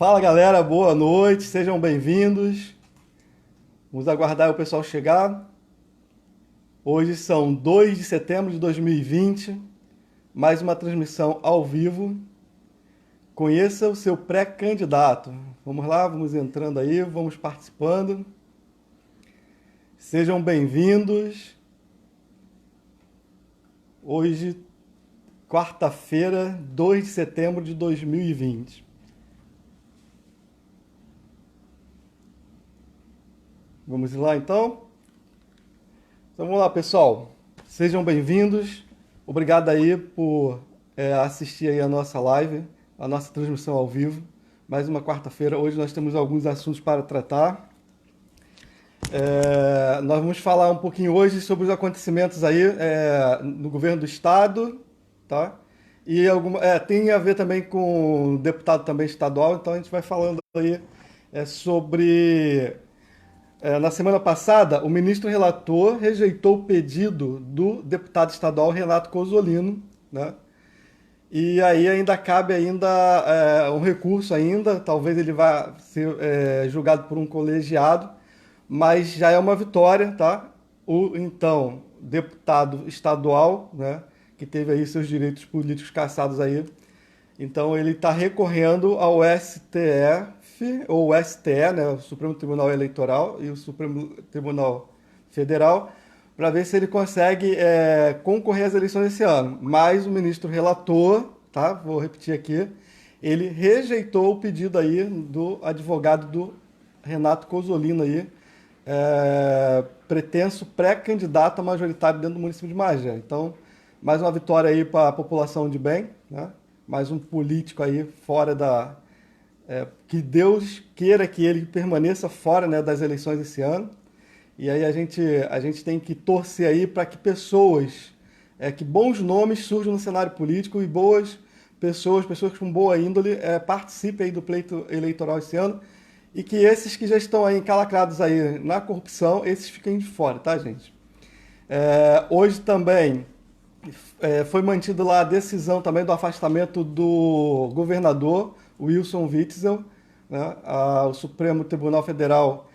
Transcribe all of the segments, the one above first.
Fala galera, boa noite, sejam bem-vindos. Vamos aguardar o pessoal chegar. Hoje são 2 de setembro de 2020, mais uma transmissão ao vivo. Conheça o seu pré-candidato. Vamos lá, vamos entrando aí, vamos participando. Sejam bem-vindos. Hoje, quarta-feira, 2 de setembro de 2020. Vamos lá então? Então vamos lá, pessoal. Sejam bem-vindos. Obrigado aí por assistir aí a nossa live, a nossa transmissão ao vivo. Mais uma quarta-feira. Hoje nós temos alguns assuntos para tratar. Nós vamos falar um pouquinho hoje sobre os acontecimentos aí no governo do estado, tá? E tem a ver também com o deputado também estadual, então a gente vai falando aí sobre na semana passada, o ministro relator rejeitou o pedido do deputado estadual Renato Cozzolino, né? E aí ainda cabe ainda um recurso ainda, talvez ele vá ser julgado por um colegiado, mas já é uma vitória, tá? O então deputado estadual, né, que teve aí seus direitos políticos cassados aí, então ele está recorrendo ao STF, ou o STE, né, o Supremo Tribunal Eleitoral e o Supremo Tribunal Federal, para ver se ele consegue concorrer às eleições esse ano. Mas o ministro relator, tá, vou repetir aqui, ele rejeitou o pedido aí do advogado do Renato Cozzolino aí, pretenso pré-candidato a majoritário dentro do município de Magé. Então, mais uma vitória aí para a população de bem, né? Mais um político aí fora da... que Deus queira que ele permaneça fora, né, das eleições esse ano. E aí a gente tem que torcer aí para que pessoas, que bons nomes surjam no cenário político e boas pessoas com boa índole participem aí do pleito eleitoral esse ano e que esses que já estão aí encalacrados aí na corrupção, esses fiquem de fora, tá, gente? Hoje também foi mantido lá a decisão também do afastamento do governador Wilson Witzel, né? O Supremo Tribunal Federal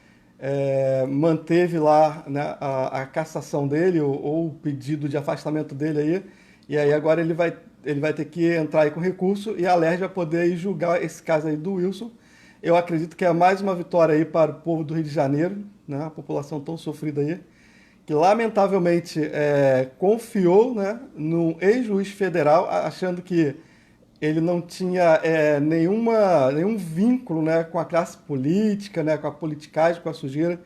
manteve lá, né, a cassação dele ou o pedido de afastamento dele aí, e aí agora ele vai ter que entrar aí com recurso e a Alerj vai poder aí julgar esse caso aí do Wilson. Eu acredito que é mais uma vitória aí para o povo do Rio de Janeiro, né, a população tão sofrida aí, que lamentavelmente confiou, né, num ex-juiz federal, achando que ele não tinha nenhum vínculo, né, com a classe política, né, com a politicagem, com a sujeira.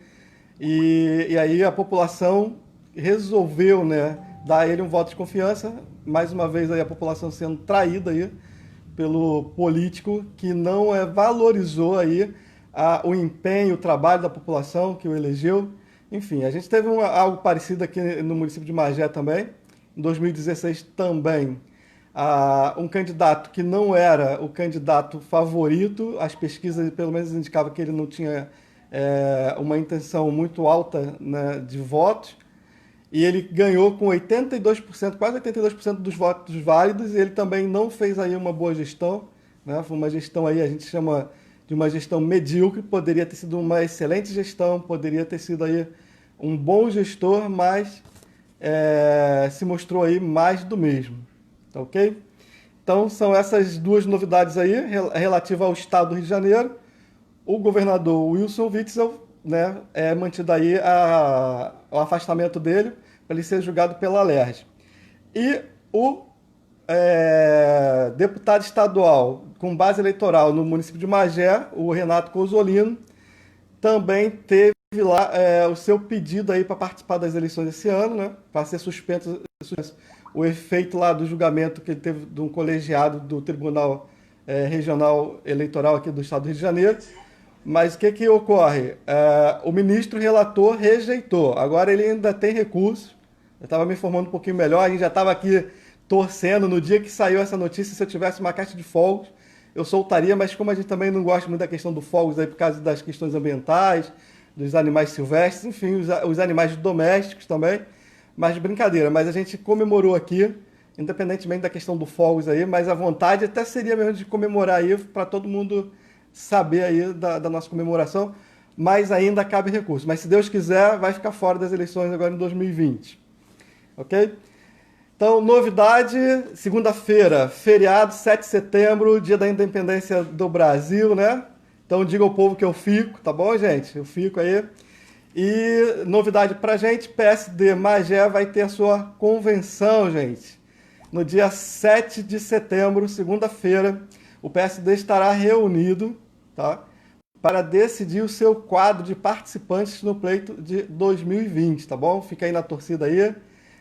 E aí a população resolveu, né, dar a ele um voto de confiança. Mais uma vez aí a população sendo traída aí pelo político que não valorizou aí o empenho, o trabalho da população que o elegeu. Enfim, a gente teve algo parecido aqui no município de Magé também. Em 2016 também, um candidato que não era o candidato favorito, as pesquisas pelo menos indicavam que ele não tinha uma intenção muito alta, né, de votos, e ele ganhou com 82%, quase 82% dos votos válidos, e ele também não fez aí uma boa gestão, né? Foi uma gestão aí, a gente chama de uma gestão medíocre, poderia ter sido uma excelente gestão, poderia ter sido aí um bom gestor, mas se mostrou aí mais do mesmo, tá ok? Então são essas duas novidades aí relativas ao estado do Rio de Janeiro. O governador Wilson Witzel, né, mantido aí o afastamento dele para ele ser julgado pela Alerj. E o deputado estadual com base eleitoral no município de Magé, o Renato Cozzolino, também teve lá o seu pedido aí para participar das eleições esse ano, né, para ser suspenso o efeito lá do julgamento que ele teve de um colegiado do Tribunal Regional Eleitoral aqui do estado do Rio de Janeiro. Mas o que ocorre? O ministro relator rejeitou. Agora ele ainda tem recurso. Eu estava me informando um pouquinho melhor. A gente já estava aqui torcendo. No dia que saiu essa notícia, se eu tivesse uma caixa de fogos, eu soltaria. Mas como a gente também não gosta muito da questão do fogos aí por causa das questões ambientais, dos animais silvestres, enfim, os animais domésticos também. Mas brincadeira. Mas a gente comemorou aqui, independentemente da questão do fogos aí. Mas a vontade até seria mesmo de comemorar aí para todo mundo saber aí da nossa comemoração, mas ainda cabe recurso. Mas se Deus quiser, vai ficar fora das eleições agora em 2020. Ok? Então, novidade, segunda-feira, feriado, 7 de setembro, dia da independência do Brasil, né? Então, diga ao povo que eu fico, tá bom, gente? Eu fico aí. E novidade pra gente, PSD Magé vai ter a sua convenção, gente. No dia 7 de setembro, segunda-feira, o PSD estará reunido, tá? Para decidir o seu quadro de participantes no pleito de 2020, tá bom? Fica aí na torcida aí.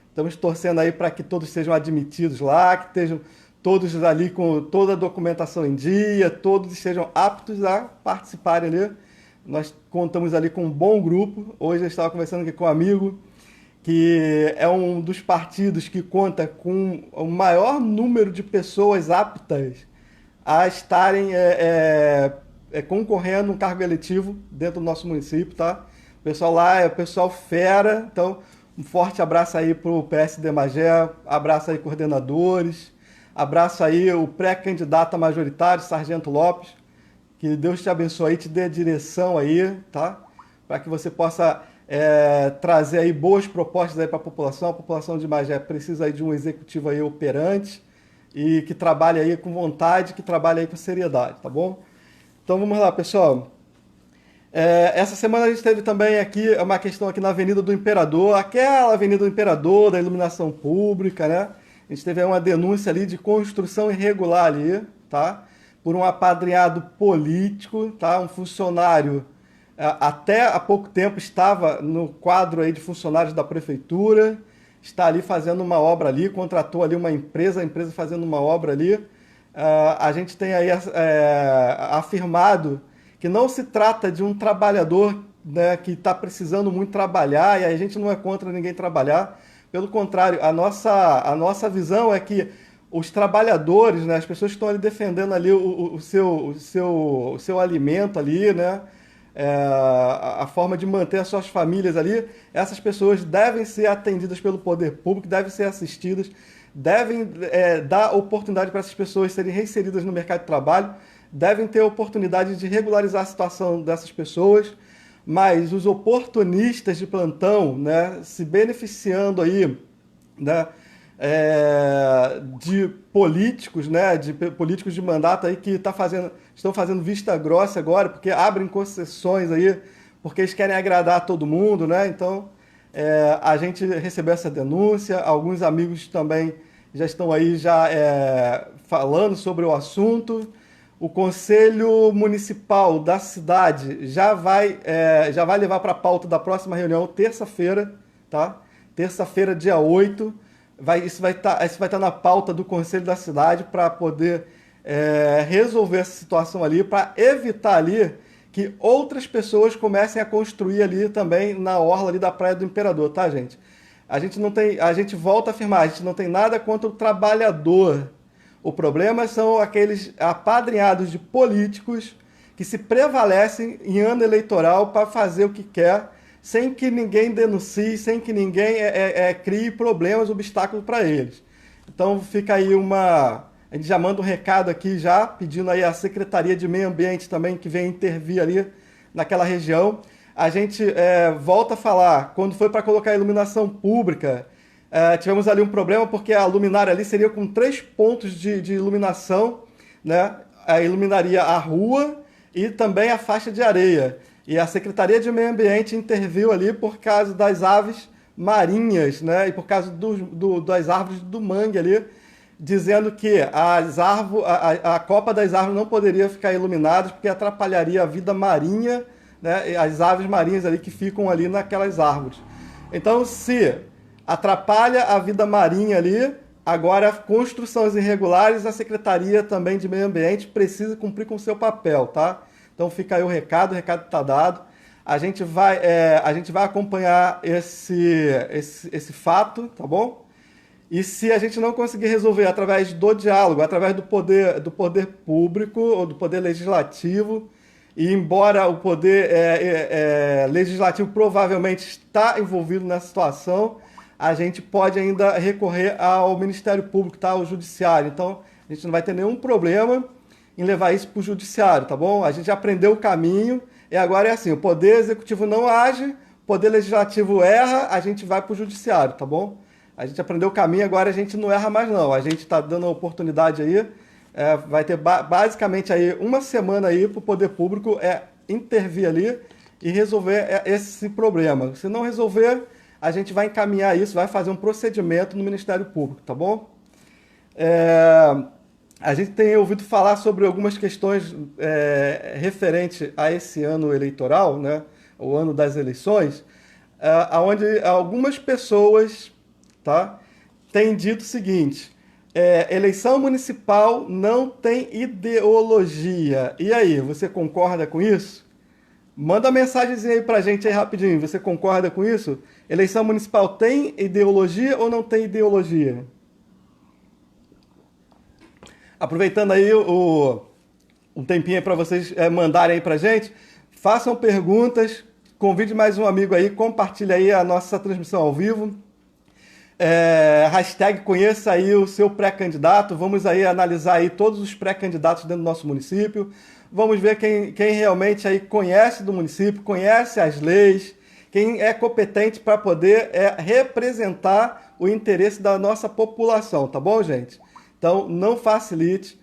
Estamos torcendo aí para que todos sejam admitidos lá, que estejam todos ali com toda a documentação em dia, todos estejam aptos a participarem ali. Nós contamos ali com um bom grupo. Hoje eu estava conversando aqui com um amigo, que é um dos partidos que conta com o maior número de pessoas aptas a estarem concorrendo um cargo eletivo dentro do nosso município, tá? O pessoal lá é o pessoal fera, então um forte abraço aí para o PSD Magé, abraço aí coordenadores, abraço aí o pré-candidato a majoritário, Sargento Lopes, que Deus te abençoe e te dê direção aí, tá? Para que você possa trazer aí boas propostas aí para a população de Magé precisa aí de um executivo aí operante e que trabalhe aí com vontade, que trabalhe aí com seriedade, tá bom? Então vamos lá, pessoal. Essa semana a gente teve também aqui uma questão aqui na Avenida do Imperador, aquela Avenida do Imperador, da iluminação pública, né? A gente teve uma denúncia ali de construção irregular ali, tá? Por um apadrinhado político, tá? Um funcionário, até há pouco tempo estava no quadro aí de funcionários da prefeitura, está ali fazendo uma obra ali, contratou ali uma empresa, a empresa fazendo uma obra ali. A gente tem aí afirmado que não se trata de um trabalhador, né, que está precisando muito trabalhar, e a gente não é contra ninguém trabalhar. Pelo contrário, a nossa visão é que os trabalhadores, né, as pessoas que estão ali defendendo ali o seu alimento ali, né, a forma de manter as suas famílias ali, essas pessoas devem ser atendidas pelo poder público, devem ser assistidas, devem dar oportunidade para essas pessoas serem reinseridas no mercado de trabalho, devem ter oportunidade de regularizar a situação dessas pessoas, mas os oportunistas de plantão, né, se beneficiando aí, né, de políticos, né, de políticos de mandato aí que estão fazendo vista grossa agora, porque abrem concessões aí, porque eles querem agradar a todo mundo, né? Então, a gente recebeu essa denúncia, alguns amigos também já estão aí falando sobre o assunto. O Conselho Municipal da cidade já vai levar para a pauta da próxima reunião, terça-feira, tá? Terça-feira, dia 8. Isso vai estar na pauta do Conselho da cidade para poder resolver essa situação ali, para evitar ali que outras pessoas comecem a construir ali também na orla ali da Praia do Imperador, tá, gente? A gente volta a afirmar, a gente não tem nada contra o trabalhador. O problema são aqueles apadrinhados de políticos que se prevalecem em ano eleitoral para fazer o que quer, sem que ninguém denuncie, sem que ninguém crie problemas, obstáculos para eles. Então fica aí a gente já manda um recado aqui já, pedindo aí a Secretaria de Meio Ambiente também que venha intervir ali naquela região. A gente volta a falar, quando foi para colocar a iluminação pública, tivemos ali um problema porque a luminária ali seria com 3 pontos de iluminação, né? Iluminaria a rua e também a faixa de areia. E a Secretaria de Meio Ambiente interviu ali por causa das aves marinhas, né? E por causa das árvores do mangue ali, dizendo que a copa das árvores não poderia ficar iluminada porque atrapalharia a vida marinha, né? As aves marinhas ali que ficam ali naquelas árvores. Então, se atrapalha a vida marinha ali, agora construções irregulares, a Secretaria também de Meio Ambiente precisa cumprir com o seu papel, tá? Então fica aí o recado está dado. A gente vai acompanhar esse fato, tá bom? E se a gente não conseguir resolver através do diálogo, através do poder público ou do poder legislativo, e embora o poder legislativo provavelmente está envolvido nessa situação, a gente pode ainda recorrer ao Ministério Público, tá? Ao Judiciário. Então, a gente não vai ter nenhum problema em levar isso para o judiciário, tá bom? A gente aprendeu o caminho e agora é assim, o poder executivo não age, o poder legislativo erra, a gente vai para o judiciário, tá bom? A gente aprendeu o caminho, agora a gente não erra mais não, a gente está dando a oportunidade aí, vai ter basicamente aí uma semana aí para o poder público intervir ali e resolver esse problema. Se não resolver, a gente vai encaminhar isso, vai fazer um procedimento no Ministério Público, tá bom? A gente tem ouvido falar sobre algumas questões referentes a esse ano eleitoral, né? O ano das eleições, onde algumas pessoas, tá, têm dito o seguinte: eleição municipal não tem ideologia. E aí, você concorda com isso? Manda uma mensagenzinha aí pra gente aí rapidinho. Você concorda com isso? Eleição municipal tem ideologia ou não tem ideologia? Aproveitando aí um tempinho para vocês mandarem aí pra gente, façam perguntas, convide mais um amigo aí, compartilhe aí a nossa transmissão ao vivo. Hashtag conheça aí o seu pré-candidato. Vamos aí analisar aí todos os pré-candidatos dentro do nosso município. Vamos ver quem realmente aí conhece do município, conhece as leis, quem é competente para poder representar o interesse da nossa população, tá bom, gente? Então, não facilite.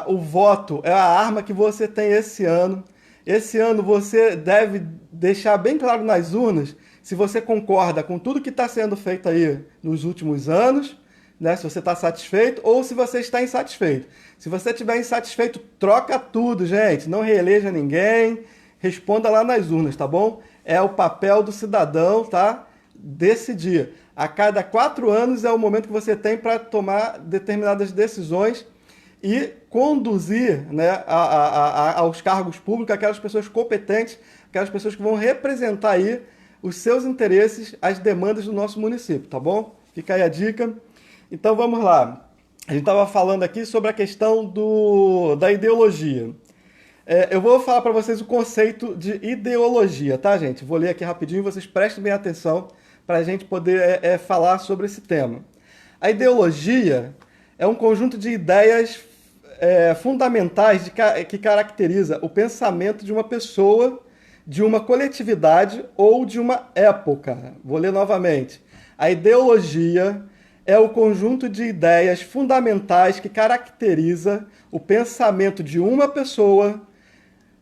O voto é a arma que você tem esse ano. Esse ano você deve deixar bem claro nas urnas se você concorda com tudo que está sendo feito aí nos últimos anos, né? Se você está satisfeito ou se você está insatisfeito. Se você estiver insatisfeito, troca tudo, gente. Não reeleja ninguém. Responda lá nas urnas, tá bom? É o papel do cidadão, tá? Decidir. A cada 4 anos é o momento que você tem para tomar determinadas decisões e conduzir, né, aos cargos públicos aquelas pessoas competentes, aquelas pessoas que vão representar aí os seus interesses, as demandas do nosso município, tá bom? Fica aí a dica. Então vamos lá. A gente estava falando aqui sobre a questão da ideologia. Eu vou falar para vocês o conceito de ideologia, tá, gente? Vou ler aqui rapidinho, vocês prestem bem atenção para a gente poder falar sobre esse tema. A ideologia é um conjunto de ideias fundamentais que caracteriza o pensamento de uma pessoa, de uma coletividade ou de uma época. Vou ler novamente. A ideologia é o conjunto de ideias fundamentais que caracteriza o pensamento de uma pessoa,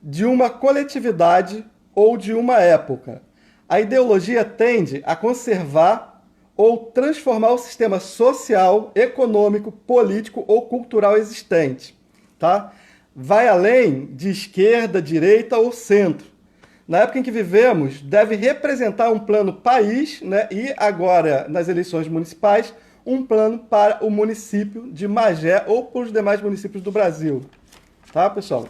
de uma coletividade ou de uma época. A ideologia tende a conservar ou transformar o sistema social, econômico, político ou cultural existente, tá? Vai além de esquerda, direita ou centro. Na época em que vivemos, deve representar um plano país, né? E agora, nas eleições municipais, um plano para o município de Magé ou para os demais municípios do Brasil. Tá, pessoal?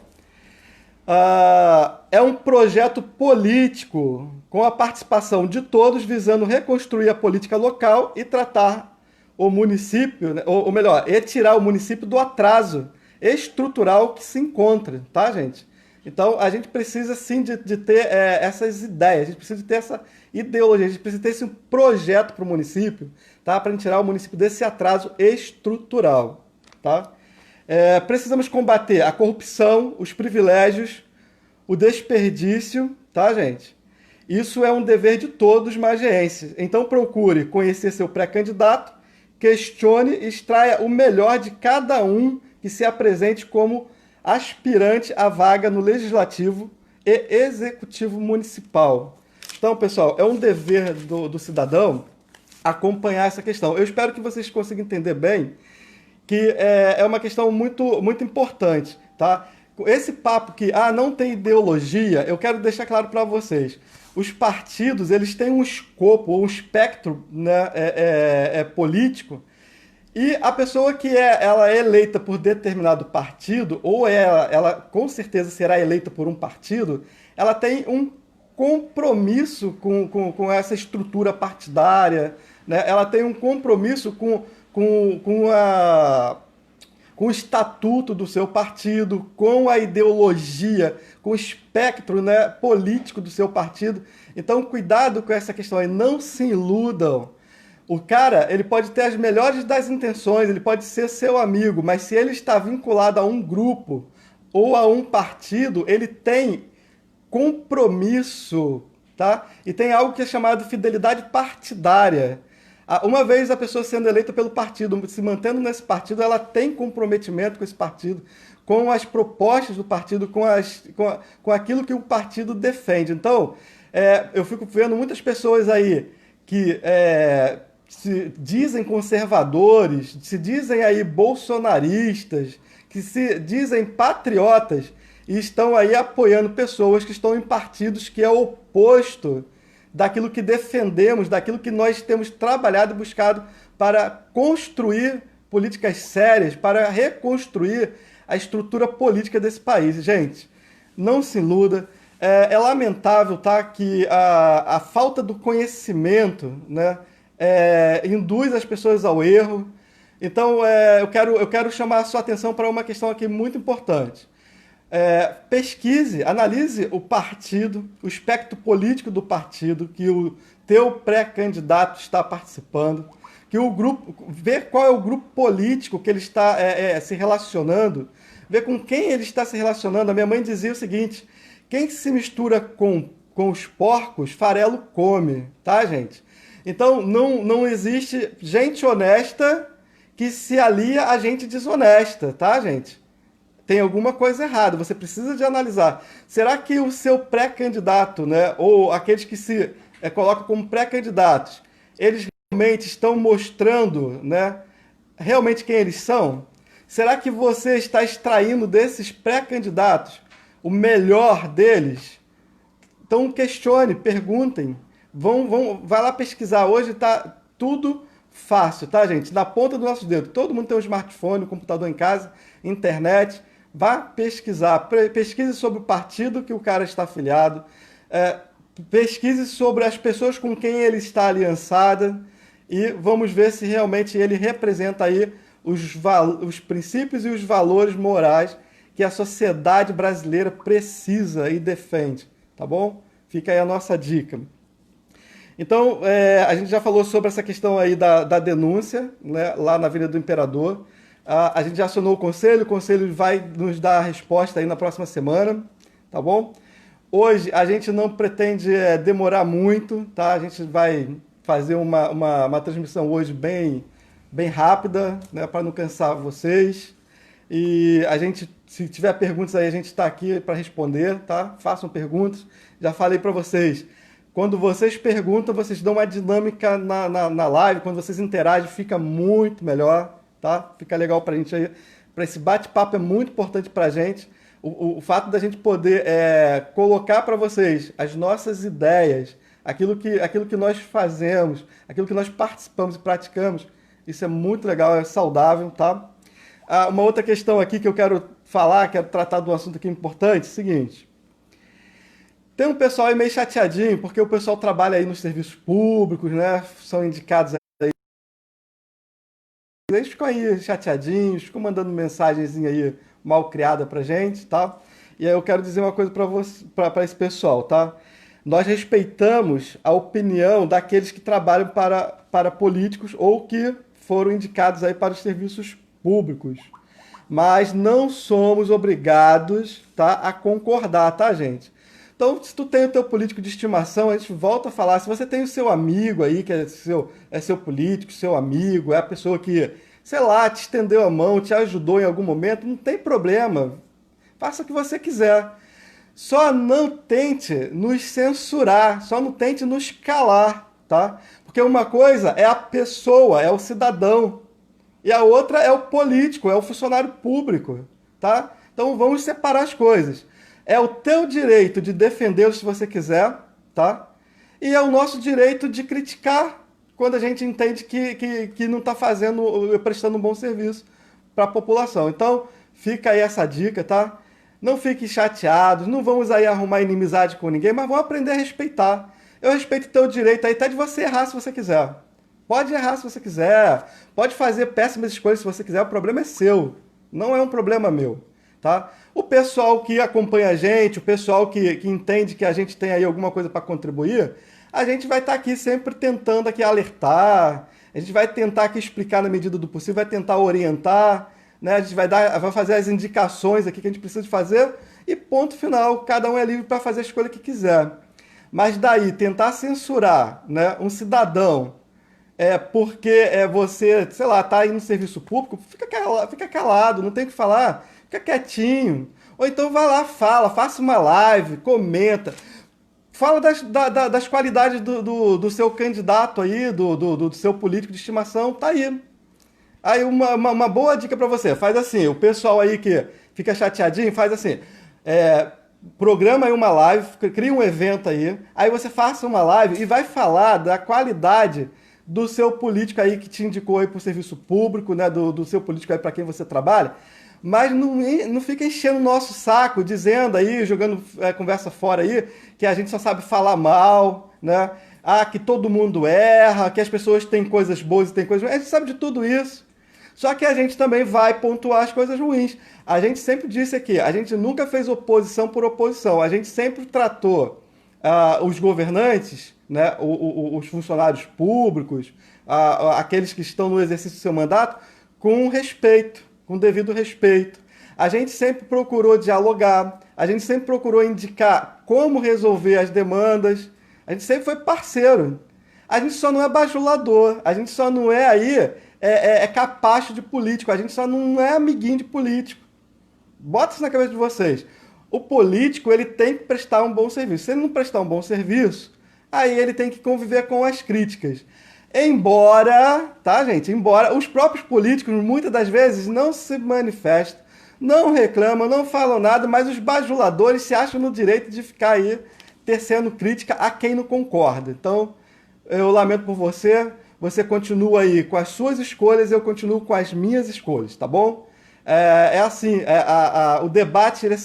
É um projeto político com a participação de todos, visando reconstruir a política local e tratar o município, né, ou melhor, tirar o município do atraso estrutural que se encontra, tá, gente? Então, a gente precisa, sim, de ter essas ideias, a gente precisa de ter essa ideologia, a gente precisa ter esse projeto para o município, tá? Para tirar o município desse atraso estrutural, tá? Precisamos combater a corrupção, os privilégios, o desperdício, tá, gente? Isso é um dever de todos os magienses. Então, procure conhecer seu pré-candidato, questione e extraia o melhor de cada um que se apresente como aspirante à vaga no Legislativo e Executivo Municipal. Então, pessoal, é um dever do cidadão acompanhar essa questão. Eu espero que vocês consigam entender bem que é uma questão muito, muito importante, tá? Esse papo que não tem ideologia, eu quero deixar claro para vocês. Os partidos, eles têm um escopo, um espectro, né, político, e a pessoa que ela é eleita por determinado partido, ou ela com certeza será eleita por um partido, ela tem um compromisso com essa estrutura partidária, né? Ela tem um compromisso com o estatuto do seu partido, com a ideologia, com o espectro, né, político do seu partido. Então, cuidado com essa questão aí, não se iludam. O cara, ele pode ter as melhores das intenções, ele pode ser seu amigo, mas se ele está vinculado a um grupo ou a um partido, ele tem compromisso, tá? E tem algo que é chamado fidelidade partidária. Uma vez a pessoa sendo eleita pelo partido, se mantendo nesse partido, ela tem comprometimento com esse partido, com as propostas do partido, com aquilo que o partido defende. Então, eu fico vendo muitas pessoas aí que se dizem conservadores, se dizem aí bolsonaristas, que se dizem patriotas e estão aí apoiando pessoas que estão em partidos que é oposto daquilo que defendemos, daquilo que nós temos trabalhado e buscado para construir políticas sérias, para reconstruir a estrutura política desse país. Gente, não se iluda. É lamentável, tá, que a falta do conhecimento, né, induz as pessoas ao erro. Então, eu quero chamar a sua atenção para uma questão aqui muito importante. Pesquise, analise o partido, o espectro político do partido que o teu pré-candidato está participando, que o grupo, ver qual é o grupo político que ele está se relacionando, ver com quem ele está se relacionando. A minha mãe dizia o seguinte: quem se mistura com os porcos, farelo come, tá, gente? Então, não existe gente honesta que se alia a gente desonesta, tá, gente? Tem alguma coisa errada, você precisa de analisar. Será que o seu pré-candidato, né, ou aqueles que se colocam como pré-candidatos, eles realmente estão mostrando, né, realmente quem eles são? Será que você está extraindo desses pré-candidatos o melhor deles? Então questione, perguntem, vai lá pesquisar. Hoje está tudo fácil, tá, gente? Na ponta do nosso dedo. Todo mundo tem um smartphone, um computador em casa, internet. Vá pesquisar, pesquise sobre o partido que o cara está afiliado, pesquise sobre as pessoas com quem ele está aliançado e vamos ver se realmente ele representa aí os princípios e os valores morais que a sociedade brasileira precisa e defende, tá bom? Fica aí a nossa dica. Então, a gente já falou sobre essa questão aí da denúncia, né, lá na Avenida do Imperador. A gente já acionou o conselho vai nos dar a resposta aí na próxima semana, tá bom? Hoje a gente não pretende demorar muito, tá? A gente vai fazer uma transmissão hoje bem rápida, né, para não cansar vocês. E a gente, se tiver perguntas aí, a gente está aqui para responder, tá? Façam perguntas. Já falei para vocês, quando vocês perguntam, vocês dão uma dinâmica na live, quando vocês interagem, fica muito melhor. Tá? Fica legal pra gente aí. Para esse bate-papo é muito importante pra gente. O fato da gente poder colocar para vocês as nossas ideias, aquilo que nós fazemos, aquilo que nós participamos e praticamos, isso é muito legal, é saudável, tá? Uma outra questão aqui que eu quero falar, quero tratar de um assunto aqui importante, é o seguinte. Tem um pessoal aí meio chateadinho, porque o pessoal trabalha aí nos serviços públicos, né? São indicados. Eles ficam aí chateadinhos, ficam mandando mensagenzinha aí mal criada pra gente, tá? E aí eu quero dizer uma coisa para esse pessoal, tá? Nós respeitamos a opinião daqueles que trabalham para políticos ou que foram indicados aí para os serviços públicos. Mas não somos obrigados, tá, a concordar, tá, gente? Então, se tu tem o teu político de estimação, a gente volta a falar. Se você tem o seu amigo aí, que é seu político, seu amigo, é a pessoa que, sei lá, te estendeu a mão, te ajudou em algum momento, não tem problema. Faça o que você quiser. Só não tente nos censurar, só não tente nos calar, tá? Porque uma coisa é a pessoa, é o cidadão, e a outra é o político, é o funcionário público, tá? Então vamos separar as coisas. É o teu direito de defendê-lo se você quiser, tá? E é o nosso direito de criticar quando a gente entende que não está prestando um bom serviço para a população. Então, fica aí essa dica, tá? Não fiquem chateados, não vamos aí arrumar inimizade com ninguém, mas vamos aprender a respeitar. Eu respeito o teu direito aí até de você errar se você quiser. Pode errar se você quiser, pode fazer péssimas escolhas se você quiser, o problema é seu, não é um problema meu. Tá? O pessoal que acompanha a gente, o pessoal que entende que a gente tem aí alguma coisa para contribuir, a gente vai estar aqui sempre tentando aqui alertar, A gente vai tentar aqui explicar na medida do possível, vai tentar orientar, né? A gente vai fazer as indicações aqui que a gente precisa de fazer e ponto final. Cada um é livre para fazer a escolha que quiser. Mas daí, tentar censurar, né, um cidadão porque você, sei lá, tá aí no serviço público, fica calado, não tem o que falar, fica quietinho. Ou então vai lá, faça uma live, comenta. Fala das qualidades do seu candidato aí, do seu político de estimação, tá aí. Aí uma boa dica para você, faz assim, o pessoal aí que fica chateadinho, faz assim, programa aí uma live, cria um evento aí você faça uma live e vai falar da qualidade do seu político aí que te indicou aí para o serviço público, né, do seu político aí para quem você trabalha, mas não fica enchendo o nosso saco, dizendo aí, jogando conversa fora aí, que a gente só sabe falar mal, né? Ah, que todo mundo erra, que as pessoas têm coisas boas e têm coisas ruins. A gente sabe de tudo isso. Só que a gente também vai pontuar as coisas ruins. A gente sempre disse aqui, a gente nunca fez oposição por oposição. A gente sempre tratou os governantes, né, os funcionários públicos, aqueles que estão no exercício do seu mandato, com respeito, com devido respeito. A gente sempre procurou dialogar, a gente sempre procurou indicar como resolver as demandas, a gente sempre foi parceiro. A gente só não é bajulador, a gente só não é aí capacho de político, a gente só não é amiguinho de político. Bota isso na cabeça de vocês. O político, ele tem que prestar um bom serviço. Se ele não prestar um bom serviço, aí ele tem que conviver com as críticas. Embora, tá, gente? Embora os próprios políticos, muitas das vezes, não se manifestam, não reclamam, não falam nada, mas os bajuladores se acham no direito de ficar aí tecendo crítica a quem não concorda. Então, eu lamento por você, você continua aí com as suas escolhas, eu continuo com as minhas escolhas, tá bom? O debate ele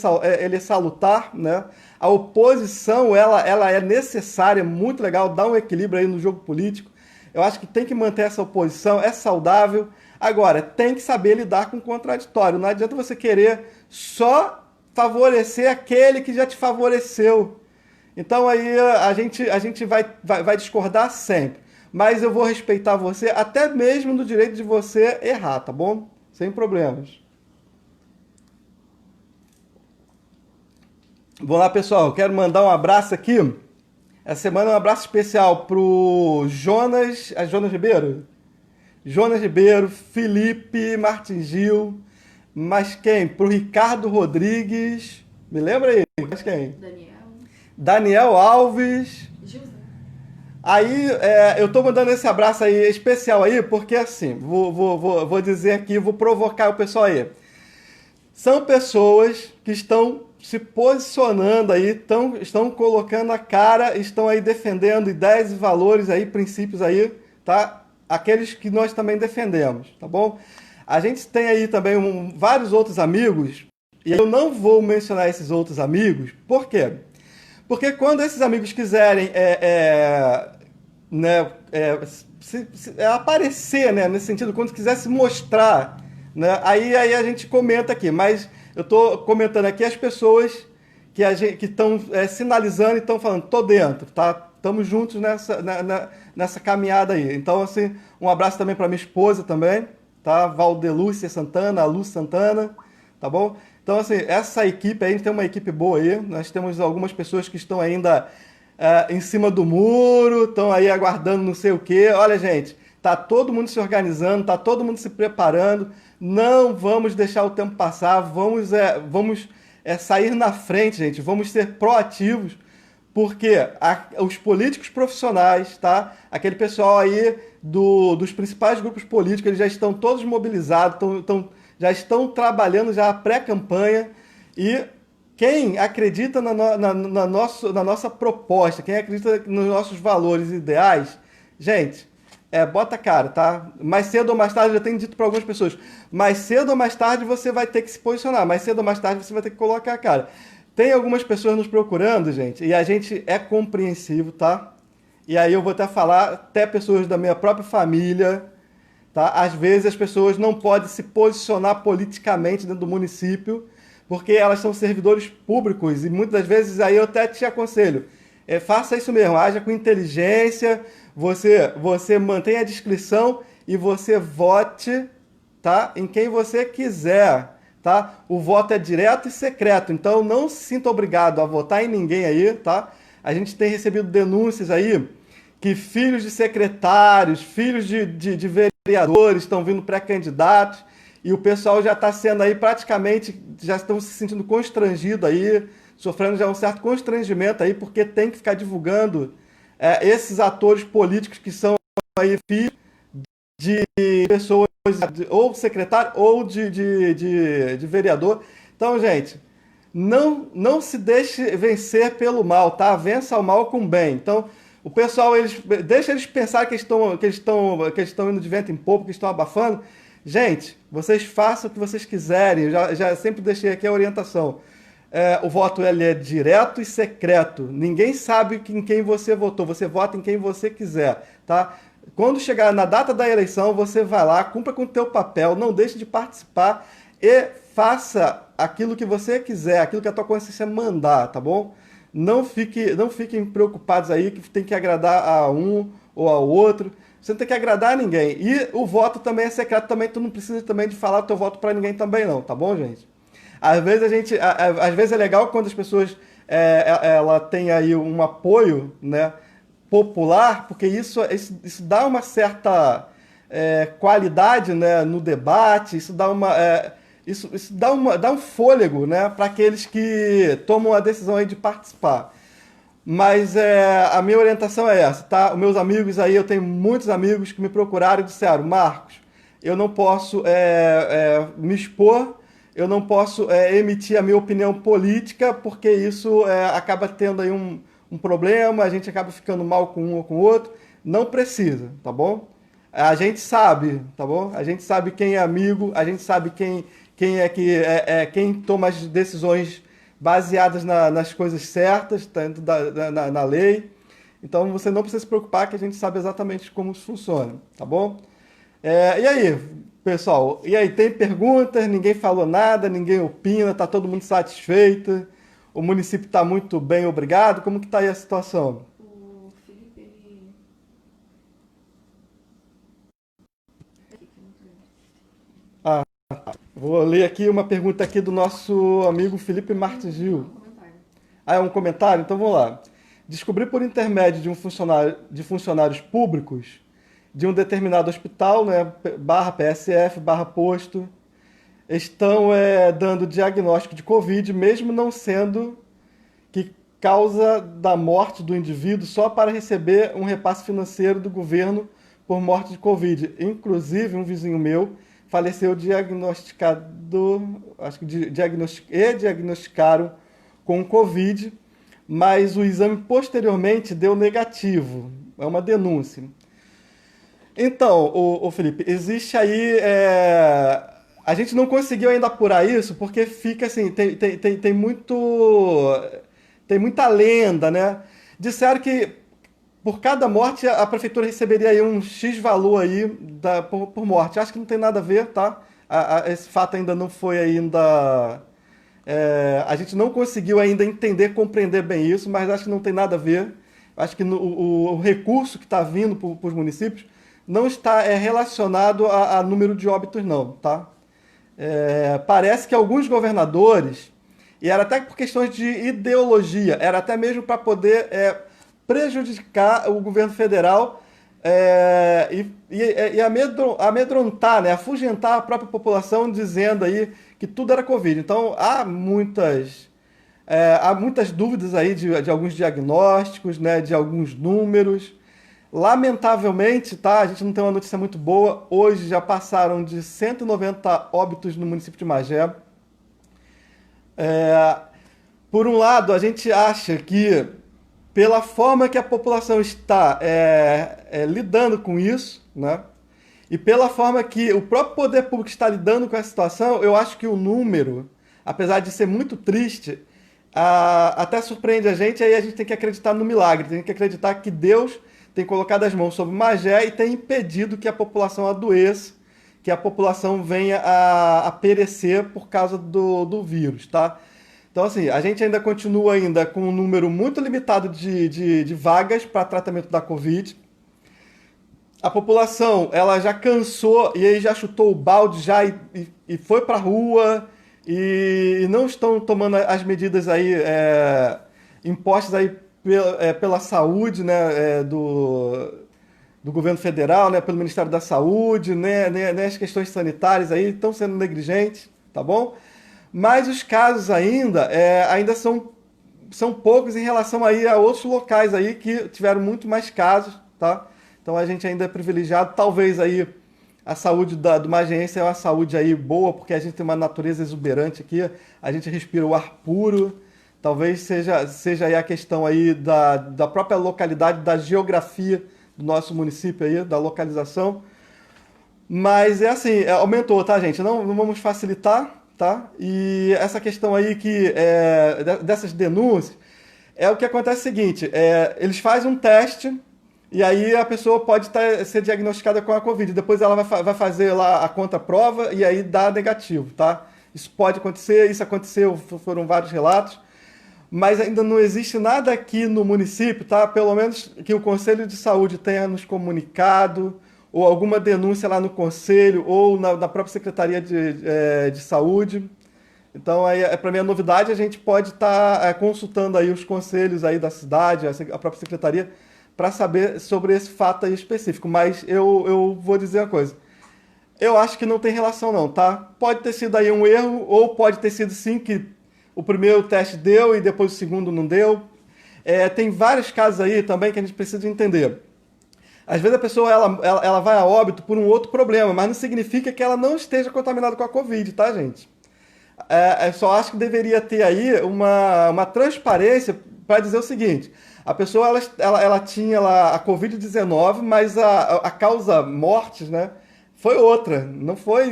é salutar, né? A oposição ela é necessária, muito legal, dá um equilíbrio aí no jogo político. Eu acho que tem que manter essa oposição, é saudável. Agora, tem que saber lidar com o contraditório. Não adianta você querer só favorecer aquele que já te favoreceu. Então aí a gente vai discordar sempre. Mas eu vou respeitar você, até mesmo no direito de você errar, tá bom? Sem problemas. Vamos lá, pessoal. Quero mandar um abraço aqui. Essa semana um abraço especial pro Jonas Ribeiro? Jonas Ribeiro, Felipe Martins Gil, mas quem? Pro Ricardo Rodrigues, me lembra aí? Mas quem? Daniel Alves. Gilson. Aí, eu tô mandando esse abraço aí especial aí, porque assim, vou dizer aqui, vou provocar o pessoal aí. São pessoas que estão se posicionando aí, estão colocando a cara, estão aí defendendo ideias e valores aí, princípios aí, tá? Aqueles que nós também defendemos, tá bom? A gente tem aí também vários outros amigos, e eu não vou mencionar esses outros amigos, por quê? Porque quando esses amigos quiserem aparecer, né, nesse sentido, quando quiser se mostrar, né, aí a gente comenta aqui, mas eu estou comentando aqui as pessoas que estão sinalizando e estão falando, tô dentro, tá? Estamos juntos nessa caminhada aí. Então, assim, um abraço também para minha esposa também, tá? Valdelúcia Santana, a Luz Santana, tá bom? Então, assim, essa equipe aí, a gente tem uma equipe boa aí, nós temos algumas pessoas que estão ainda em cima do muro, estão aí aguardando não sei o quê. Olha, gente, tá todo mundo se organizando, tá todo mundo se preparando, não vamos deixar o tempo passar, vamos sair na frente, gente, vamos ser proativos, porque os políticos profissionais, tá? Aquele pessoal aí dos principais grupos políticos, eles já estão todos mobilizados, já estão trabalhando já a pré-campanha, e quem acredita na nossa proposta, quem acredita nos nossos valores e ideais, gente, bota a cara, tá? Mais cedo ou mais tarde, eu já tenho dito para algumas pessoas, mais cedo ou mais tarde você vai ter que se posicionar, mais cedo ou mais tarde você vai ter que colocar a cara. Tem algumas pessoas nos procurando, gente, e a gente é compreensivo, tá? E aí eu vou até falar, até pessoas da minha própria família, tá? Às vezes as pessoas não podem se posicionar politicamente dentro do município, porque elas são servidores públicos, e muitas das vezes aí eu até te aconselho, faça isso mesmo, haja com inteligência, você mantenha a discrição e você vote, tá, em quem você quiser, tá? O voto é direto e secreto, então não se sinta obrigado a votar em ninguém aí, tá? A gente tem recebido denúncias aí que filhos de secretários, filhos de vereadores estão vindo pré-candidatos e o pessoal já está sendo aí praticamente, já estão se sentindo constrangido aí, sofrendo já um certo constrangimento aí, porque tem que ficar divulgando esses atores políticos que são aí filhos de pessoas, ou secretário ou de vereador. Então, gente, não se deixe vencer pelo mal, tá? Vença o mal com o bem. Então, o pessoal, deixa eles pensar que eles estão indo de vento em popa, que estão abafando. Gente, vocês façam o que vocês quiserem. Eu já sempre deixei aqui a orientação. O voto ele é direto e secreto. Ninguém sabe em quem você votou. Você vota em quem você quiser, tá? Quando chegar na data da eleição, você vai lá, cumpra com o teu papel, não deixe de participar e faça aquilo que você quiser, aquilo que a tua consciência mandar, tá bom? Não fiquem preocupados aí que tem que agradar a um ou ao outro. Você não tem que agradar a ninguém. E o voto também é secreto, também tu não precisa também de falar o teu voto para ninguém também não, tá bom, gente? Às vezes é legal quando as pessoas ela tem aí um apoio, né, popular, porque isso dá uma certa qualidade, né, no debate, isso dá um fôlego, né, para aqueles que tomam a decisão aí de participar. Mas a minha orientação é essa, tá? Os meus amigos aí, eu tenho muitos amigos que me procuraram e disseram, Marcos, eu não posso me expor, eu não posso emitir a minha opinião política, porque isso acaba tendo aí um problema, a gente acaba ficando mal com um ou com o outro. Não precisa, tá bom? A gente sabe, tá bom? A gente sabe quem é amigo, a gente sabe quem toma as decisões baseadas nas coisas certas, dentro na lei. Então você não precisa se preocupar que a gente sabe exatamente como isso funciona, tá bom? E aí, pessoal? E aí, tem perguntas? Ninguém falou nada, ninguém opina, tá todo mundo satisfeito? O município está muito bem, obrigado? Como que está aí a situação? O Felipe, ele. Ah, vou ler aqui uma pergunta aqui do nosso amigo Felipe Martins Não, Gil. um comentário. Ah, é um comentário? Então vamos lá. Descobri por intermédio de funcionários públicos de um determinado hospital, né, barra PSF, barra posto, estão dando diagnóstico de Covid, mesmo não sendo que causa da morte do indivíduo só para receber um repasse financeiro do governo por morte de Covid. Inclusive, um vizinho meu faleceu diagnosticado, acho que diagnosticaram com Covid, mas o exame posteriormente deu negativo. É uma denúncia. Então, o Felipe, existe aí. A gente não conseguiu ainda apurar isso porque fica assim, tem muita lenda, né? Disseram que por cada morte a prefeitura receberia aí um X valor aí por morte. Acho que não tem nada a ver, tá? Esse fato ainda não foi ainda. A gente não conseguiu ainda entender, compreender bem isso, mas acho que não tem nada a ver. Acho que o recurso que está vindo para os municípios não está relacionado a número de óbitos, não, tá? Parece que alguns governadores, e era até por questões de ideologia, era até mesmo para poder prejudicar o governo federal e amedrontar, né, afugentar a própria população, dizendo aí que tudo era Covid. Então há muitas dúvidas aí de alguns diagnósticos, né, de alguns números. Lamentavelmente, tá? A gente não tem uma notícia muito boa. Hoje já passaram de 190 óbitos no município de Magé. Por um lado, a gente acha que, pela forma que a população está lidando com isso, né? E pela forma que o próprio poder público está lidando com essa situação, eu acho que o número, apesar de ser muito triste, até surpreende a gente, aí a gente tem que acreditar no milagre, tem que acreditar que Deus tem colocado as mãos sobre Magé e tem impedido que a população adoeça, que a população venha a perecer por causa do vírus, tá? Então, assim, a gente ainda continua ainda com um número muito limitado de vagas para tratamento da Covid. A população, ela já cansou e aí já chutou o balde já e foi para a rua e não estão tomando as medidas aí impostas aí pela saúde, né, do governo federal, né, pelo Ministério da Saúde, né, as questões sanitárias aí estão sendo negligentes, tá bom? Mas os casos ainda são poucos em relação aí a outros locais aí que tiveram muito mais casos, tá? Então a gente ainda é privilegiado, talvez aí a saúde do Magense é uma saúde aí boa, porque a gente tem uma natureza exuberante aqui, a gente respira o ar puro, talvez seja aí a questão aí da própria localidade, da geografia do nosso município aí, da localização. Mas é assim, aumentou, tá, gente? Não vamos facilitar, tá? E essa questão aí dessas denúncias, o que acontece é o seguinte, eles fazem um teste e aí a pessoa pode ser diagnosticada com a Covid. Depois ela vai fazer lá a contraprova e aí dá negativo, tá? Isso pode acontecer, isso aconteceu, foram vários relatos. Mas ainda não existe nada aqui no município, tá? Pelo menos que o Conselho de Saúde tenha nos comunicado, ou alguma denúncia lá no Conselho, ou na própria Secretaria de Saúde. Então, para mim, a novidade, a gente pode estar consultando aí os conselhos aí da cidade, a própria Secretaria, para saber sobre esse fato aí específico. Mas eu vou dizer uma coisa. Eu acho que não tem relação não, tá? Pode ter sido aí um erro, ou pode ter sido sim que o primeiro teste deu e depois o segundo não deu. Tem vários casos aí também que a gente precisa entender. Às vezes a pessoa ela vai a óbito por um outro problema, mas não significa que ela não esteja contaminada com a Covid, tá, gente? Eu só acho que deveria ter aí uma transparência para dizer o seguinte: a pessoa ela tinha lá a Covid-19, mas a causa mortes, né, foi outra. Não foi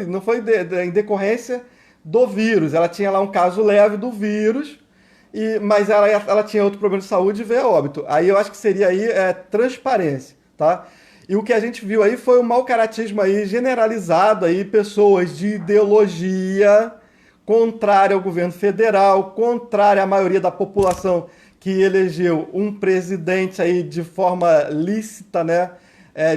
em decorrência do vírus. Ela tinha lá um caso leve do vírus, mas ela tinha outro problema de saúde e veio a óbito. Aí eu acho que seria aí transparência, tá? E o que a gente viu aí foi um mau caratismo aí generalizado aí, pessoas de ideologia contrária ao governo federal, contrária à maioria da população que elegeu um presidente aí de forma lícita, né?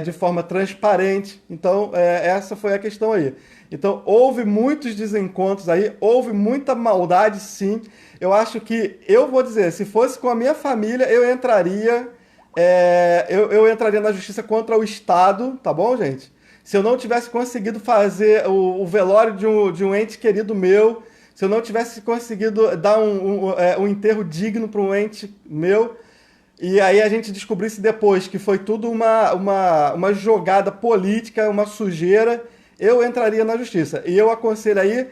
De forma transparente. Então, essa foi a questão aí. Então, houve muitos desencontros aí, houve muita maldade, sim. Eu acho que, eu vou dizer, se fosse com a minha família, eu entraria na justiça contra o Estado, tá bom, gente? Se eu não tivesse conseguido fazer o velório de um ente querido meu, se eu não tivesse conseguido dar um enterro digno para um ente meu, e aí a gente descobrisse depois que foi tudo uma jogada política, uma sujeira, eu entraria na justiça. E eu aconselho aí,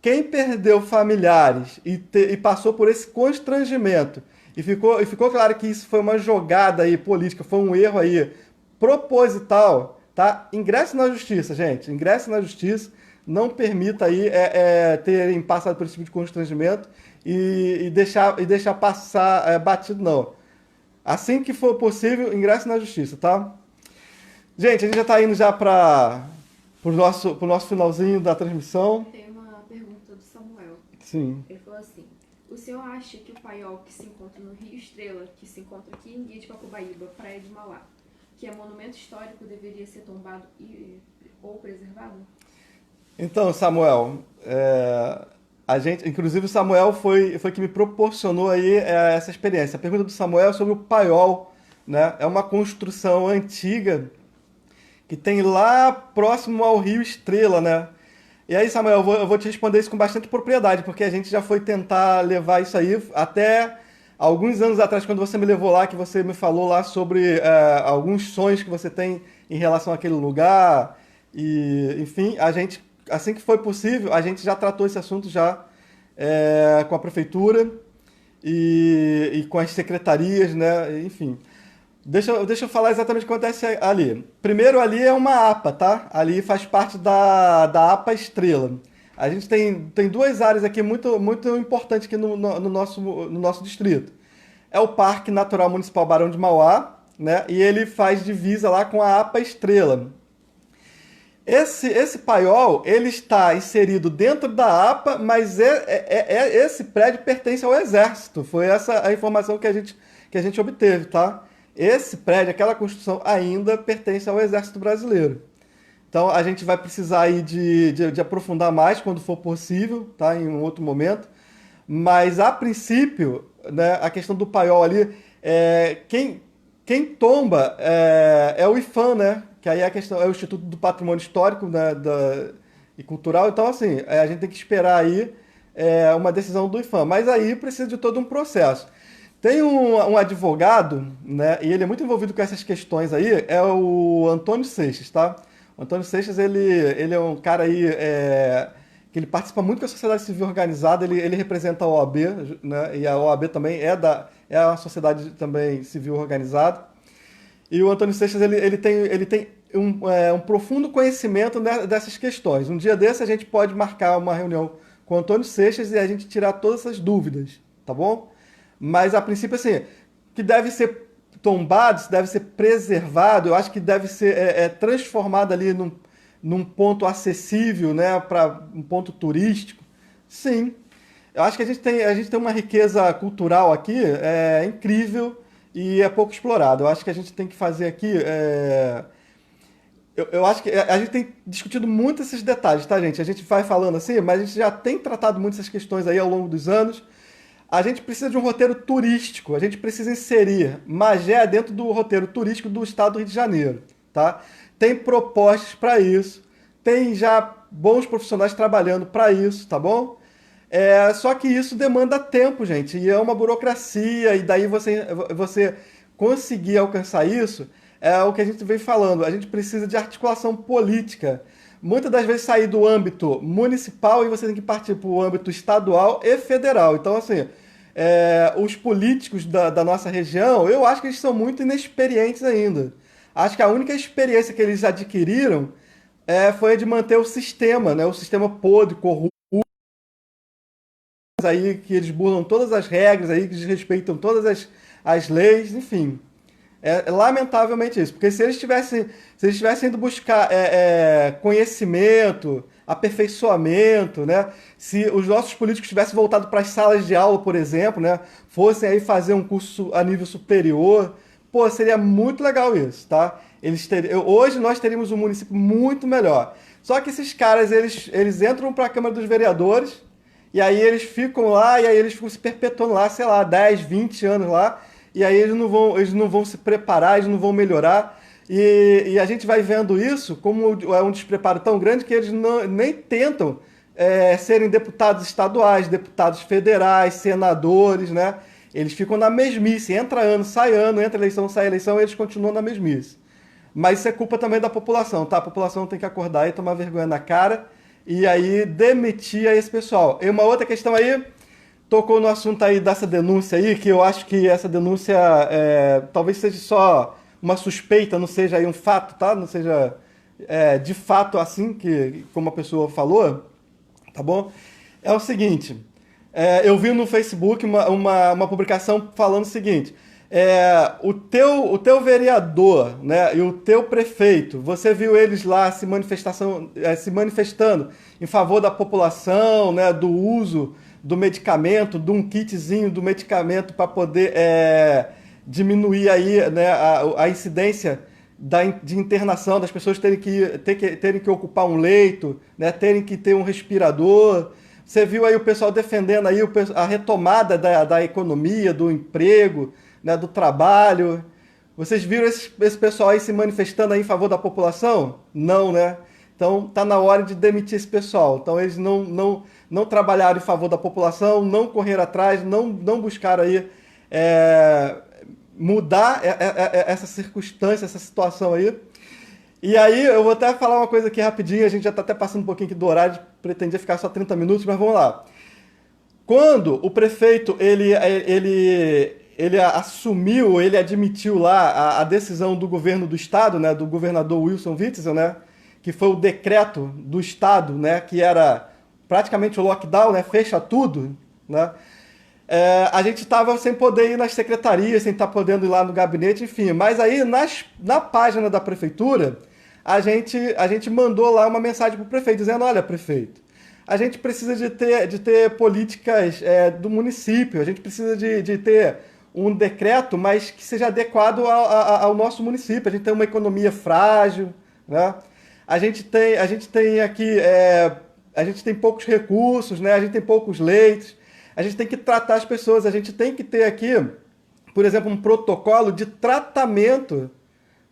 quem perdeu familiares e passou por esse constrangimento, e ficou claro que isso foi uma jogada aí política, foi um erro aí proposital, tá? Ingresse na justiça, gente. Ingresse na justiça. Não permita aí terem passado por esse tipo de constrangimento e deixar passar batido, não. Assim que for possível, ingresse na justiça, tá? Gente, a gente já está indo já para o nosso finalzinho da transmissão. Tem uma pergunta do Samuel. Sim. Ele falou assim: o senhor acha que o paiol que se encontra no Rio Estrela, que se encontra aqui em Guia de Pacobaíba, Praia de Mauá, que é monumento histórico, deveria ser tombado ou preservado? Então, Samuel, inclusive o Samuel foi que me proporcionou aí essa experiência. A pergunta do Samuel é sobre o paiol, né? É uma construção antiga que tem lá próximo ao Rio Estrela, né? E aí, Samuel, eu vou te responder isso com bastante propriedade, porque a gente já foi tentar levar isso aí até alguns anos atrás, quando você me levou lá, que você me falou lá sobre alguns sonhos que você tem em relação àquele lugar. E, enfim, assim que foi possível, a gente já tratou esse assunto já com a prefeitura e com as secretarias, né? Enfim. Deixa eu falar exatamente o que acontece ali. Primeiro, ali é uma APA, tá? Ali faz parte da APA Estrela. A gente tem duas áreas aqui muito, muito importantes aqui no nosso distrito. É o Parque Natural Municipal Barão de Mauá, né? E ele faz divisa lá com a APA Estrela. Esse paiol, ele está inserido dentro da APA, mas esse prédio pertence ao Exército. Foi essa a informação que a gente obteve, tá? Esse prédio, aquela construção ainda pertence ao Exército Brasileiro. Então a gente vai precisar aí de aprofundar mais quando for possível, tá? Em um outro momento. Mas a princípio, né, a questão do paiol ali, quem tomba é o IPHAN, né? Que aí a questão é o Instituto do Patrimônio Histórico, né, e Cultural. Então, assim, a gente tem que esperar aí uma decisão do IPHAN. Mas aí precisa de todo um processo. Tem um advogado, né, e ele é muito envolvido com essas questões aí, é o Antônio Seixas, tá? O Antônio Seixas, ele é um cara aí que ele participa muito com a sociedade civil organizada, ele representa a OAB, né, e a OAB também é a sociedade também civil organizada. E o Antônio Seixas, ele tem um profundo conhecimento, né, dessas questões. Um dia desse a gente pode marcar uma reunião com o Antônio Seixas e a gente tirar todas essas dúvidas, tá bom? Mas a princípio, assim, que deve ser tombado, deve ser preservado, eu acho que deve ser transformado ali num ponto acessível, né, para um ponto turístico. Sim, eu acho que a gente tem uma riqueza cultural aqui incrível e é pouco explorada. Eu acho que a gente tem que fazer aqui. Eu acho que a gente tem discutido muito esses detalhes, tá, gente? A gente vai falando assim, mas a gente já tem tratado muito essas questões aí ao longo dos anos. A gente precisa de um roteiro turístico, a gente precisa inserir Magé dentro do roteiro turístico do estado do Rio de Janeiro, tá? Tem propostas para isso, tem já bons profissionais trabalhando para isso, tá bom? Só que isso demanda tempo, gente, e é uma burocracia, e daí você conseguir alcançar isso é o que a gente vem falando. A gente precisa de articulação política. Muitas das vezes sair do âmbito municipal e você tem que partir para o âmbito estadual e federal. Então, assim, os políticos da nossa região, eu acho que eles são muito inexperientes ainda. Acho que a única experiência que eles adquiriram foi a de manter o sistema, né? O sistema podre, corrupto, aí que eles burlam todas as regras, aí que desrespeitam todas as leis, enfim. Lamentavelmente isso, porque se eles tivessem ido buscar conhecimento, aperfeiçoamento, né? Se os nossos políticos tivessem voltado para as salas de aula, por exemplo, né? Fossem aí fazer um curso a nível superior, pô, seria muito legal isso, tá? Hoje nós teríamos um município muito melhor. Só que esses caras, eles entram para a Câmara dos Vereadores, e aí eles ficam lá, e aí eles ficam se perpetuando lá, sei lá, 10, 20 anos lá, e aí eles não vão se preparar, eles não vão melhorar. E a gente vai vendo isso como é um despreparo tão grande que eles nem tentam serem deputados estaduais, deputados federais, senadores, né? Eles ficam na mesmice, entra ano, entra eleição, sai eleição, e eles continuam na mesmice. Mas isso é culpa também da população, tá? A população tem que acordar e tomar vergonha na cara e aí demitir esse pessoal. E uma outra questão aí, tocou no assunto aí dessa denúncia aí, que eu acho que essa denúncia talvez seja só uma suspeita, não seja aí um fato, tá? Não seja de fato assim, como a pessoa falou, tá bom? É o seguinte, eu vi no Facebook uma publicação falando o seguinte, o teu vereador, né, e o teu prefeito, você viu eles lá se manifestando em favor da população, né, do uso do medicamento, de um kitzinho do medicamento para poder diminuir aí, né, a incidência de internação, das pessoas terem que ocupar um leito, né, terem que ter um respirador. Você viu aí o pessoal defendendo aí a retomada da economia, do emprego, né, do trabalho. Vocês viram esse pessoal aí se manifestando aí em favor da população? Não, né? Então tá na hora de demitir esse pessoal. Então eles não trabalharam em favor da população, não correram atrás, não buscaram aí mudar essa circunstância, essa situação aí. E aí eu vou até falar uma coisa aqui rapidinho, a gente já está até passando um pouquinho aqui do horário, pretendia ficar só 30 minutos, mas vamos lá. Quando o prefeito ele assumiu, ele admitiu lá a decisão do governo do estado, né, do governador Wilson Witzel, né, que foi o decreto do estado, né, que era praticamente o lockdown, né, fecha tudo, né, a gente estava sem poder ir nas secretarias, sem estar podendo ir lá no gabinete, enfim. Mas aí na página da prefeitura a gente mandou lá uma mensagem para o prefeito, dizendo, olha, prefeito, a gente precisa de ter políticas do município, a gente precisa de ter um decreto, mas que seja adequado ao nosso município. A gente tem uma economia frágil, né? A gente tem aqui, a gente tem poucos recursos, né? A gente tem poucos leitos, a gente tem que tratar as pessoas, a gente tem que ter aqui, por exemplo, um protocolo de tratamento,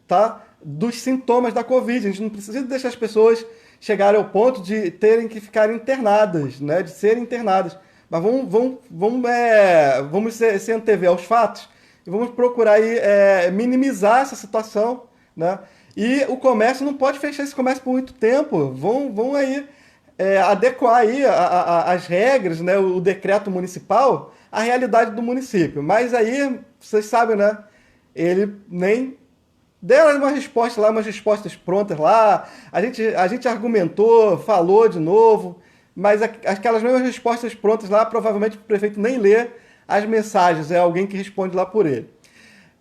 tá? Dos sintomas da Covid. A gente não precisa deixar as pessoas chegarem ao ponto de terem que ficar internadas, né? De serem internadas. Mas vamos se antever aos fatos e vamos procurar aí, minimizar essa situação, né? E o comércio não pode fechar esse comércio por muito tempo. Vão aí adequar aí as regras, né? O decreto municipal à realidade do município. Mas aí, vocês sabem, né? Ele nem deram uma resposta lá, umas respostas prontas lá. A gente argumentou, falou de novo, mas aquelas mesmas respostas prontas lá, provavelmente o prefeito nem lê as mensagens, é alguém que responde lá por ele.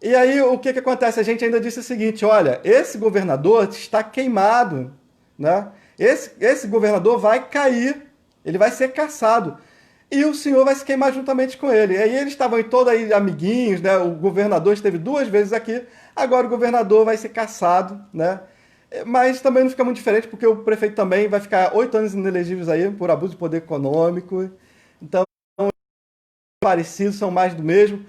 E aí o que acontece? A gente ainda disse o seguinte, olha, esse governador está queimado, né? Esse governador vai cair, ele vai ser cassado. E o senhor vai se queimar juntamente com ele. E aí eles estavam todos aí amiguinhos, né? O governador esteve 2 vezes aqui, agora o governador vai ser cassado, né? Mas também não fica muito diferente, porque o prefeito também vai ficar 8 anos inelegíveis aí por abuso de poder econômico. Então, parecidos, são mais do mesmo.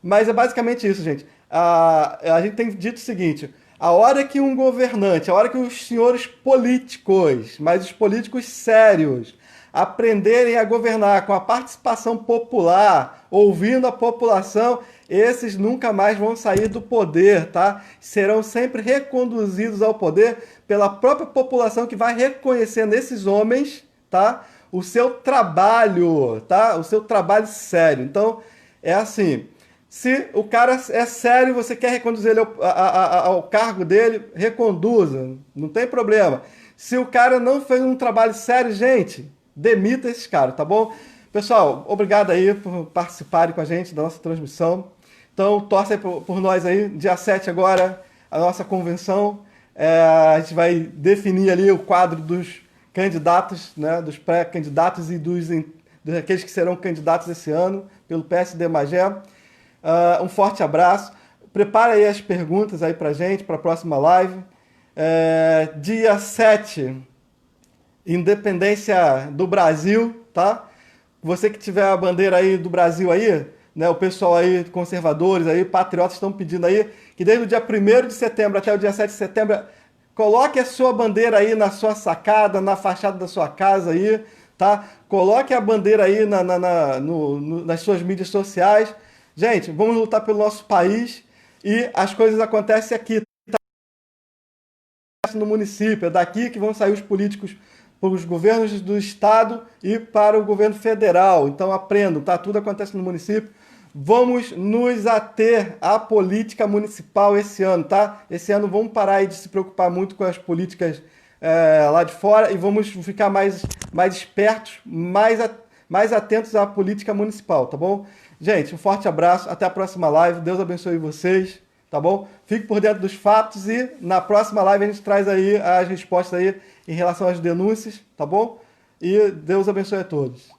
Mas é basicamente isso, gente. A gente tem dito o seguinte: a hora que um governante, a hora que os senhores políticos, mas os políticos sérios, aprenderem a governar com a participação popular, ouvindo a população, esses nunca mais vão sair do poder, tá? Serão sempre reconduzidos ao poder pela própria população, que vai reconhecer nesses homens, tá? O seu trabalho, tá? O seu trabalho sério. Então, é assim, se o cara é sério, você quer reconduzir ele ao cargo dele, reconduza, não tem problema. Se o cara não fez um trabalho sério, gente, demita esse cara, tá bom? Pessoal, obrigado aí por participarem com a gente da nossa transmissão. Então, torce aí por nós aí. Dia 7 agora, a nossa convenção. A gente vai definir ali o quadro dos candidatos, né, dos pré-candidatos e daqueles que serão candidatos esse ano pelo PSD Magé. Um forte abraço. Prepara aí as perguntas aí pra gente, para a próxima live. Dia 7, Independência do Brasil, tá? Você que tiver a bandeira aí do Brasil aí, né, o pessoal aí, conservadores aí, patriotas, estão pedindo aí que desde o dia 1º de setembro até o dia 7 de setembro, coloque a sua bandeira aí na sua sacada, na fachada da sua casa aí, tá? Coloque a bandeira aí nas suas mídias sociais. Gente, vamos lutar pelo nosso país e as coisas acontecem aqui, tá? No município, é daqui que vão sair os políticos para os governos do estado e para o governo federal. Então aprendam, tá? Tudo acontece no município. Vamos nos ater à política municipal esse ano, tá? Esse ano vamos parar aí de se preocupar muito com as políticas lá de fora e vamos ficar mais espertos, mais atentos à política municipal, tá bom? Gente, um forte abraço, até a próxima live, Deus abençoe vocês, tá bom? Fique por dentro dos fatos e na próxima live a gente traz aí as respostas aí em relação às denúncias, tá bom? E Deus abençoe a todos.